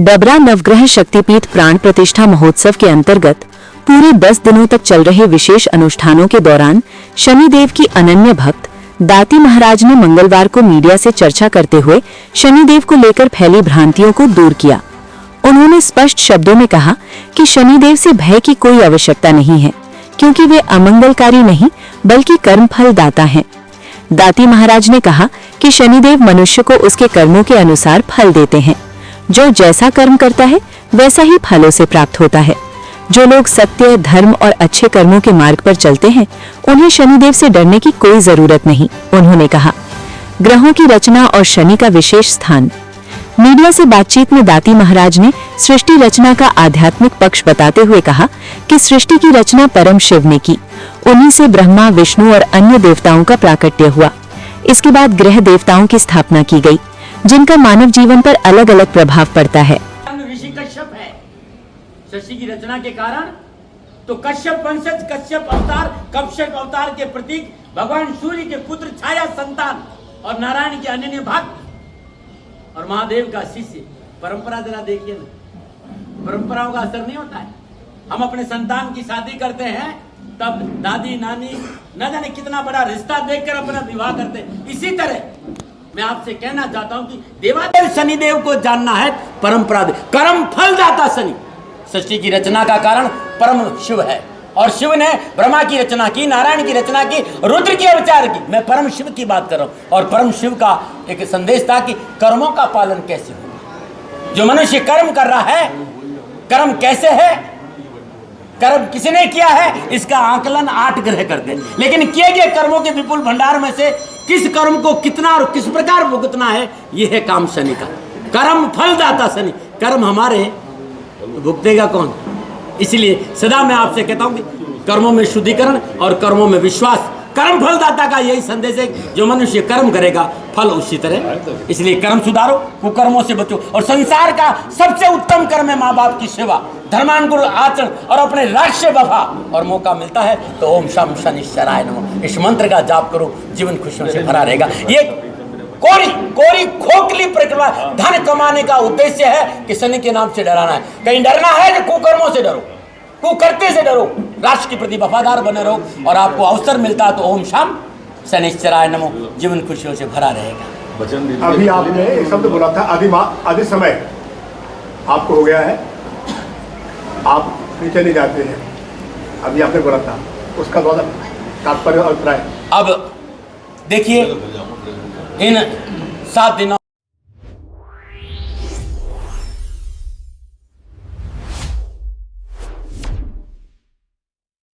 डबरा नवग्रह शक्तिपीठ प्राण प्रतिष्ठा महोत्सव के अंतर्गत पूरे 10 दिनों तक चल रहे विशेष अनुष्ठानों के दौरान शनिदेव की अनन्य भक्त दाती महाराज ने मंगलवार को मीडिया से चर्चा करते हुए शनिदेव को लेकर फैली भ्रांतियों को दूर किया। उन्होंने स्पष्ट शब्दों में कहा कि शनिदेव से भय की कोई आवश्यकता नहीं है, क्योंकि वे अमंगलकारी नहीं बल्कि कर्मफल दाता हैं। दाती महाराज ने कहा कि शनिदेव मनुष्य को उसके कर्मों के अनुसार फल देते हैं। जो जैसा कर्म करता है वैसा ही फलों से प्राप्त होता है। जो लोग सत्य, धर्म और अच्छे कर्मों के मार्ग पर चलते हैं उन्हें शनिदेव से डरने की कोई जरूरत नहीं। उन्होंने कहा, ग्रहों की रचना और शनि का विशेष स्थान। मीडिया से बातचीत में दाती महाराज ने सृष्टि रचना का आध्यात्मिक पक्ष बताते हुए कहा कि सृष्टि की रचना परम शिव ने की। उन्हीं से ब्रह्मा, विष्णु और अन्य देवताओं का प्राकट्य हुआ। इसके बाद ग्रह देवताओं की स्थापना की गई, जिनका मानव जीवन पर अलग अलग प्रभाव पड़ता है। ऋषि कश्यप है सृष्टि की रचना के कारण, तो कश्यप वंशज, कश्यप अवतार के प्रतीक भगवान सूर्य के पुत्र, छाया संतान और नारायण के अनन्य भक्त और महादेव का शिष्य। परंपरा जरा देखिए ना, परंपराओं का असर नहीं होता है। हम अपने संतान की शादी करते हैं तब दादी नानी न जाने कितना बड़ा रिश्ता देखकर अपना विवाह करते हैं। इसी तरह मैं आपसे कहना चाहता हूं कि देवादेव शनिदेव को जानना है। परंपरा कर्म फल दाता शनि सृष्टि की रचना का कारण परम शिव है, और शिव ने ब्रह्मा की रचना की, नारायण की रचना की, रुद्र की अवतार की। मैं परम शिव की बात कर रहा हूं। और परम शिव का एक संदेश था कि कर्मों का पालन कैसे हो। जो मनुष्य कर्म कर रहा है, कर्म कैसे है, कर्म किसने किया है, इसका आकलन 8 ग्रह करते हैं। लेकिन किए गए कर्मों के विपुल भंडार में से किस कर्म को कितना और किस प्रकार भुगतना है, यह है काम शनि का। कर्म फल दाता शनि, कर्म हमारे भुगतेगा कौन। इसलिए सदा मैं आपसे कहता हूं कि कर्मों में शुद्धिकरण और कर्मों में विश्वास, कर्म फल दाता का यही संदेश है। जो मनुष्य कर्म करेगा फल उसी तरह। इसलिए कर्म सुधारो, कुकर्मों से बचो। और संसार का सबसे उत्तम कर्म है माँ बाप की सेवा, धर्मानुकूल आचरण और अपने राष्ट्र वफा। और मौका मिलता है तो ओम शम शनिश्चराय नमः इस मंत्र का जाप करो, जीवन खुशियों से भरा रहेगा। ये कोरी खोखली प्रक्रिया धन कमाने का उद्देश्य है कि शनि के नाम से डराना है। कहीं डरना है तो कुकर्मों से डरो, कुकर्ते से डरो, राष्ट्र के प्रति वफादार बने रहो। और आपको अवसर मिलता है तो ओम शम शनिश्चराय नमः, जीवन खुशियों से भरा रहेगा। अभी आपने एक शब्द बोला था, आदि समय आपको हो गया है, आप नीचे नहीं जाते हैं। अभी आपने बोला था, उसका बहुत तात्पर्य और अभिप्राय। अब देखिए, इन 7 दिनों